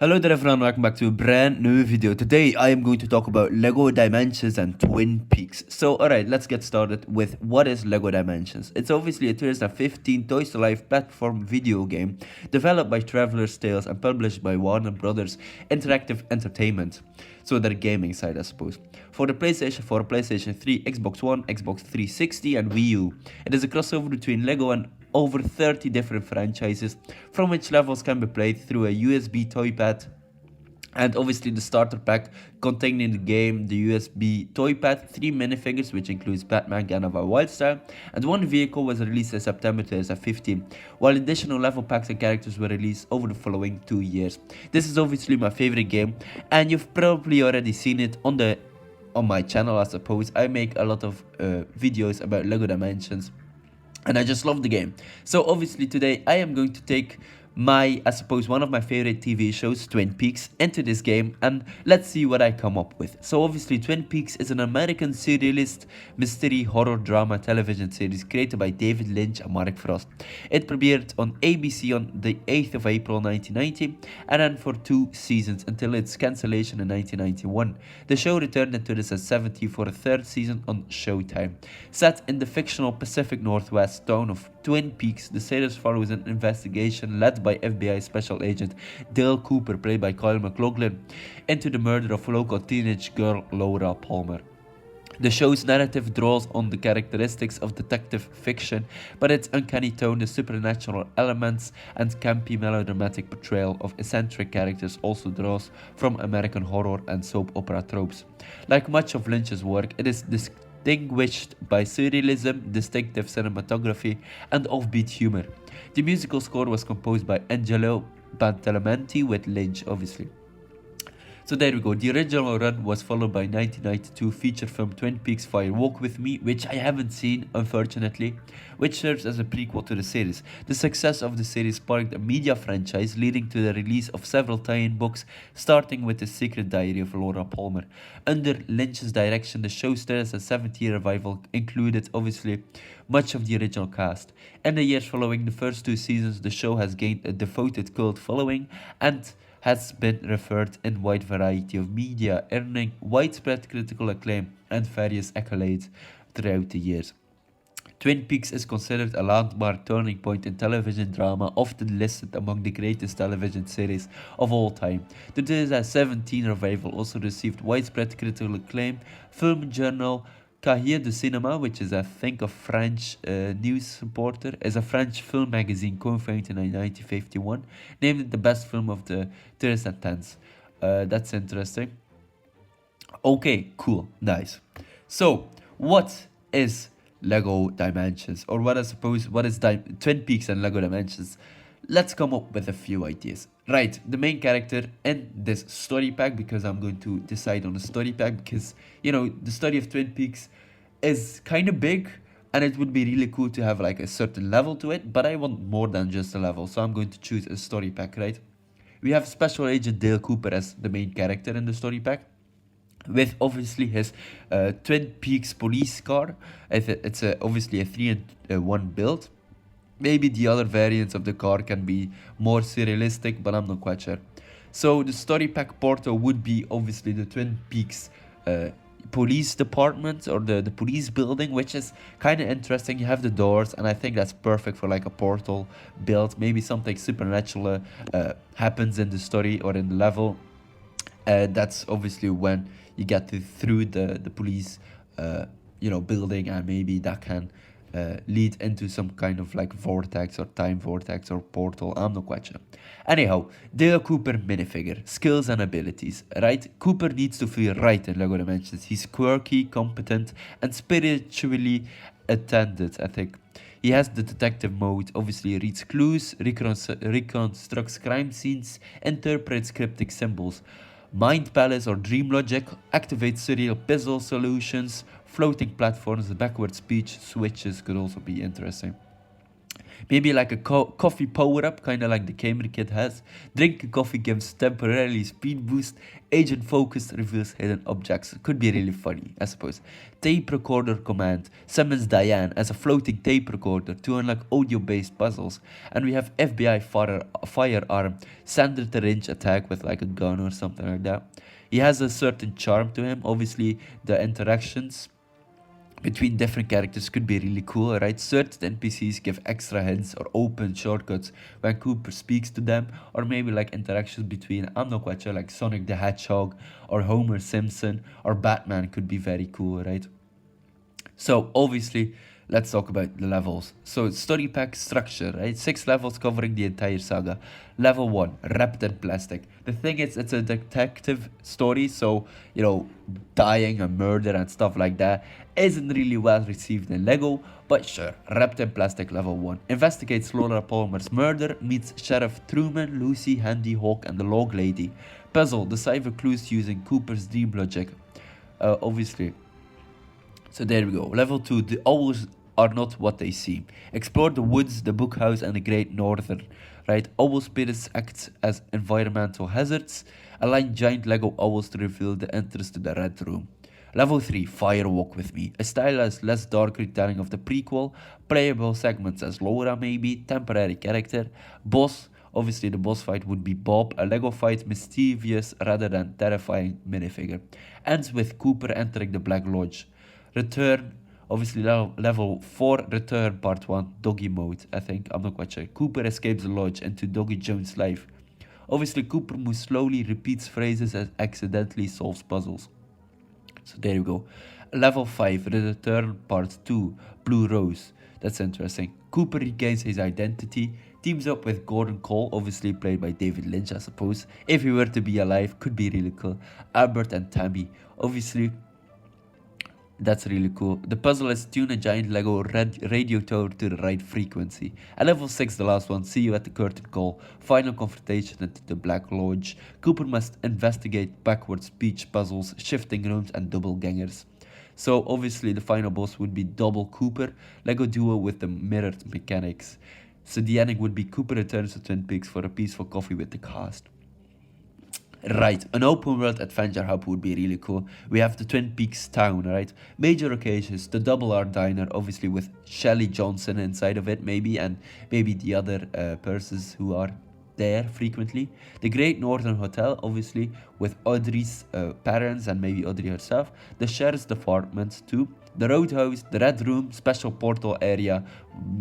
Hello there everyone, welcome back to a brand new video. Today I am going to talk about Lego Dimensions and Twin Peaks. So alright, let's get started with what is Lego Dimensions. It's obviously a 2015 Toys to Life platform video game developed by Traveler's Tales and published by Warner Brothers Interactive Entertainment. So their gaming side, I suppose. For the PlayStation 4, PlayStation 3, Xbox One, Xbox 360 and Wii U. It is a crossover between Lego and over 30 different franchises, from which levels can be played through a USB toy pad. And obviously the starter pack containing the game, the USB toy pad, 3 minifigures which includes Batman, Ganova, Wildstyle, and 1 vehicle was released in September 2015, while additional level packs and characters were released over the following 2 years. This is obviously my favorite game, and you've probably already seen it on my channel. I suppose I make a lot of videos about Lego Dimensions, and I just love the game. So obviously today I am going to take I suppose one of my favorite TV shows, Twin Peaks, into this game, and let's see what I come up with. So obviously Twin Peaks is an American serialist mystery horror drama television series created by David Lynch and Mark Frost. It premiered on ABC on the 8th of April 1990 and ran for 2 seasons until its cancellation in 1991. The show returned in 2017 for a 3rd season on Showtime. Set in the fictional Pacific Northwest town of Twin Peaks, the series follows an investigation led by FBI Special Agent Dale Cooper, played by Kyle MacLachlan, into the murder of local teenage girl Laura Palmer. The show's narrative draws on the characteristics of detective fiction, but its uncanny tone, the supernatural elements, and campy melodramatic portrayal of eccentric characters also draws from American horror and soap opera tropes. Like much of Lynch's work, it is distinguished by surrealism, distinctive cinematography, and offbeat humor. The musical score was composed by Angelo Badalamenti with Lynch, obviously. So there we go. The original run was followed by 1992 feature film Twin Peaks Fire Walk With Me, which I haven't seen, unfortunately, which serves as a prequel to the series. The success of the series sparked a media franchise, leading to the release of several tie-in books, starting with The Secret Diary of Laura Palmer. Under Lynch's direction, the show started as a 70-year revival, included, obviously, much of the original cast. In the years following the first 2 seasons, the show has gained a devoted cult following and has been referred in wide variety of media, earning widespread critical acclaim and various accolades throughout the years. Twin Peaks is considered a landmark turning point in television drama, often listed among the greatest television series of all time. The 2017 revival also received widespread critical acclaim. Film journal Cahiers de Cinema, which is I think a French news reporter, is a French film magazine co-founded in 1951, named it the best film of the 2010s. That's interesting. Okay, cool, nice. So, what is Lego Dimensions, or what I suppose what is Twin Peaks and Lego Dimensions? Let's come up with a few ideas. Right, the main character in this story pack, because I'm going to decide on a story pack, because the story of Twin Peaks is kind of big, and it would be really cool to have like a certain level to it, but I want more than just a level, so I'm going to choose a story pack. Right, we have Special Agent Dale Cooper as the main character in the story pack, with obviously his Twin Peaks police car. It's obviously a 3-in-1 build. Maybe the other variants of the car can be more surrealistic, but I'm not quite sure. So the story pack portal would be obviously the Twin Peaks police department, or the police building, which is kind of interesting. You have the doors, and I think that's perfect for like a portal build. Maybe something supernatural happens in the story or in the level. That's obviously when you get through the police building, and maybe that can lead into some kind of like vortex or time vortex or portal. I'm not quite sure. Anyhow, Dale Cooper minifigure, skills and abilities. Right, Cooper needs to feel right in Lego Dimensions. He's quirky, competent, and spiritually attended, I think. He has the detective mode, obviously reads clues, reconstructs crime scenes, interprets cryptic symbols. Mind Palace or Dream Logic activates surreal puzzle solutions. Floating platforms, backward speech switches could also be interesting. Maybe like a coffee power up, kind of like the Camry kid has. Drinking coffee gives temporarily speed boost. Agent focus reveals hidden objects. Could be really funny, I suppose. Tape recorder command summons Diane as a floating tape recorder to unlock audio based puzzles. And we have FBI firearm, standard range attack with like a gun or something like that. He has a certain charm to him. Obviously, the interactions between different characters could be really cool, right? Certain NPCs give extra hints or open shortcuts when Cooper speaks to them, or maybe like interactions between, I'm not quite sure, like Sonic the Hedgehog or Homer Simpson or Batman could be very cool, right? So obviously, let's talk about the levels. So story pack structure, right? 6 levels covering the entire saga. Level 1, wrapped in plastic. The thing is, it's a detective story, so dying and murder and stuff like that isn't really well received in Lego. But sure, wrapped in plastic. Level 1 investigates Laura Palmer's murder, meets Sheriff Truman, Lucy, Handy, Hawk, and the Log Lady. Puzzle: decipher clues using Cooper's dream logic. Obviously, so there we go. Level 2, the owls are not what they seem. Explore the woods, the book house, and the Great Northern. Right? Owl spirits act as environmental hazards. Align giant Lego owls to reveal the entrance to the Red Room. Level 3, Fire Walk With Me. A stylized, less dark retelling of the prequel. Playable segments as Laura, maybe. Temporary character. Boss. Obviously, the boss fight would be Bob, a Lego fight mischievous rather than terrifying minifigure. Ends with Cooper entering the Black Lodge. Return, obviously level 4, Return Part 1, Doggy Mode, I think, I'm not quite sure. Cooper escapes the lodge into Doggy Jones' life. Obviously, Cooper moves slowly, repeats phrases, and accidentally solves puzzles. So there you go. Level 5, Return Part 2, Blue Rose. That's interesting. Cooper regains his identity, teams up with Gordon Cole, obviously played by David Lynch, I suppose. If he were to be alive, could be really cool. Albert and Tammy, obviously. That's really cool. The puzzle is tune a giant Lego radio tower to the right frequency. At level 6, the last one, see you at the curtain call. Final confrontation into the Black Lodge. Cooper must investigate backwards speech puzzles, shifting rooms, and double gangers. So obviously the final boss would be Double Cooper, Lego duo with the mirrored mechanics. So the ending would be Cooper returns to Twin Peaks for a peaceful coffee with the cast. Right, an open world adventure hub would be really cool. We have the Twin Peaks town, right? Major occasions, the Double R Diner, obviously with Shelly Johnson inside of it, maybe, and maybe the other persons who are there frequently. The Great Northern Hotel, obviously, with Audrey's parents and maybe Audrey herself. The Sheriff's Department, too. The Roadhouse, the Red Room, Special Portal Area,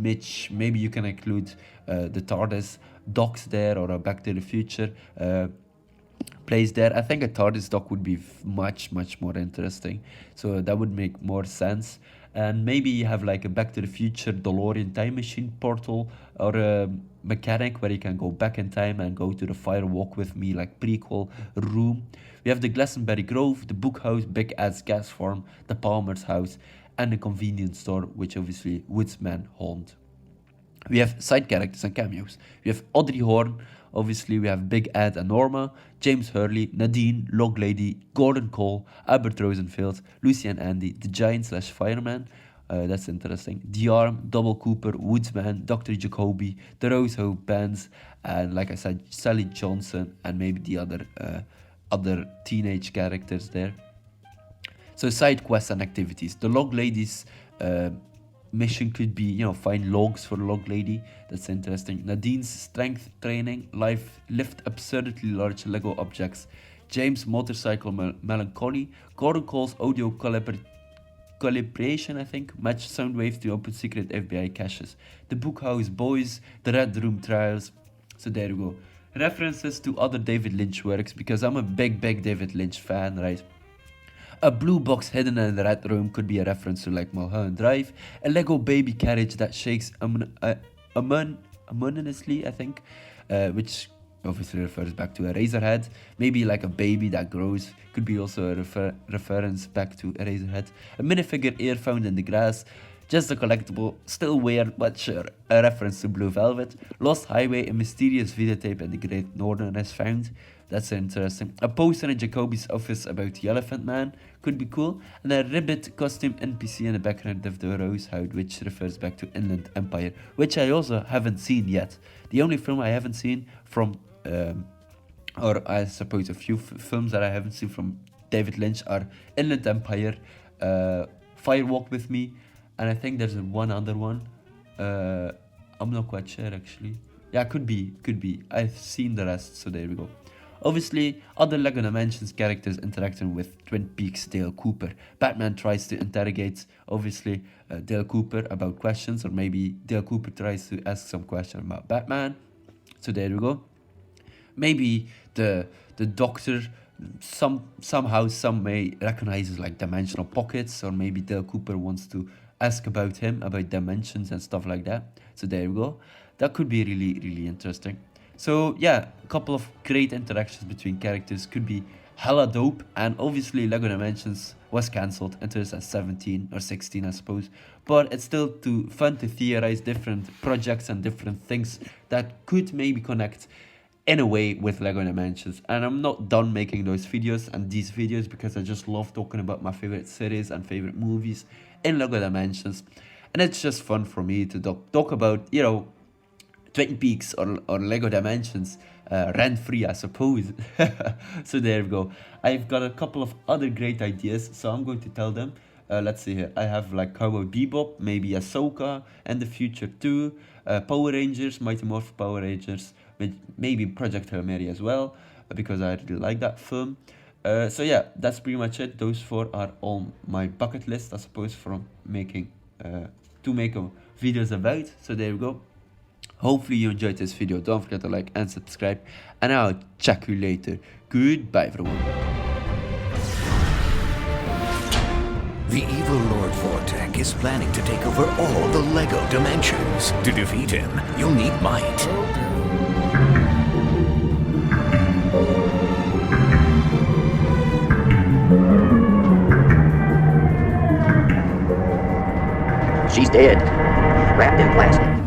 which maybe you can include the TARDIS, docks there, or a Back to the Future place there. I think a TARDIS dock would be much more interesting, so that would make more sense. And maybe you have like a Back to the Future DeLorean time machine portal, or a mechanic where you can go back in time and go to the Fire Walk With Me like prequel room. We have the Glastonbury Grove, the book house, big ass gas farm, the Palmer's house, and the convenience store, which obviously Woodsman haunt. We have side characters and cameos. We have Audrey Horne, obviously we have Big Ed and Norma, James Hurley, Nadine, Log Lady, Gordon Cole, Albert Rosenfield, Lucy and Andy, the Giant slash Fireman. That's interesting. The Arm, Double Cooper, Woodsman, Dr. Jacoby, the Rose Hope Bands, and like I said, Sally Johnson, and maybe the other teenage characters there. So side quests and activities. The Log Lady's mission could be, find logs for Log Lady. That's interesting. Nadine's strength training, lift absurdly large Lego objects. James' motorcycle melancholy. Gordon Cole's audio calibration, I think. Match sound waves to open secret FBI caches. The Book House Boys, the Red Room Trials. So there you go. References to other David Lynch works, because I'm a big David Lynch fan, right? A blue box hidden in the Red Room could be a reference to like Mulholland Drive. A Lego baby carriage that shakes ominously, I think, which obviously refers back to Eraserhead. Maybe like a baby that grows. Could be also a reference back to Eraserhead. A minifigure ear found in the grass. Just a collectible, still weird, but sure. A reference to Blue Velvet. Lost Highway, a mysterious videotape at the Great Northern is found. That's interesting. A poster in Jacoby's office about the Elephant Man could be cool. And a ribbit costume NPC in the background of the Rose Hound, which refers back to Inland Empire, which I also haven't seen yet. The only film I haven't seen from, or I suppose a few films that I haven't seen from David Lynch are Inland Empire, Fire Walk With Me, and I think there's one other one. I'm not quite sure actually. Yeah, could be. I've seen the rest, so there we go. Obviously, other LEGO Dimensions characters interacting with Twin Peaks' Dale Cooper. Batman tries to interrogate, obviously, Dale Cooper about questions, or maybe Dale Cooper tries to ask some question about Batman. So there we go. Maybe the Doctor somehow some may recognize like dimensional pockets, or maybe Dale Cooper wants to ask about him, about dimensions and stuff like that. So there we go. That could be really interesting. So yeah, a couple of great interactions between characters could be hella dope. And obviously LEGO Dimensions was cancelled in 2017 or 16, I suppose, but it's still fun to theorize different projects and different things that could maybe connect in a way with LEGO Dimensions. And I'm not done making those videos and these videos because I just love talking about my favorite series and favorite movies in LEGO Dimensions, and it's just fun for me to talk about, you know, Twin Peaks or LEGO Dimensions rent-free, I suppose. So there we go. I've got a couple of other great ideas, so I'm going to tell them. Let's see here. I have like Cowboy Bebop, maybe Ahsoka, and the future too. Power Rangers, Mighty Morphin Power Rangers, with maybe Project Hail Mary as well, because I really like that film. So yeah, that's pretty much it. Those 4 are on my bucket list, I suppose, from making to make videos about. So there we go. Hopefully you enjoyed this video. Don't forget to like and subscribe, and I'll check you later. Goodbye everyone. The evil Lord Vortek is planning to take over all the LEGO Dimensions. To defeat him, you'll need might. She's dead, wrapped in plastic.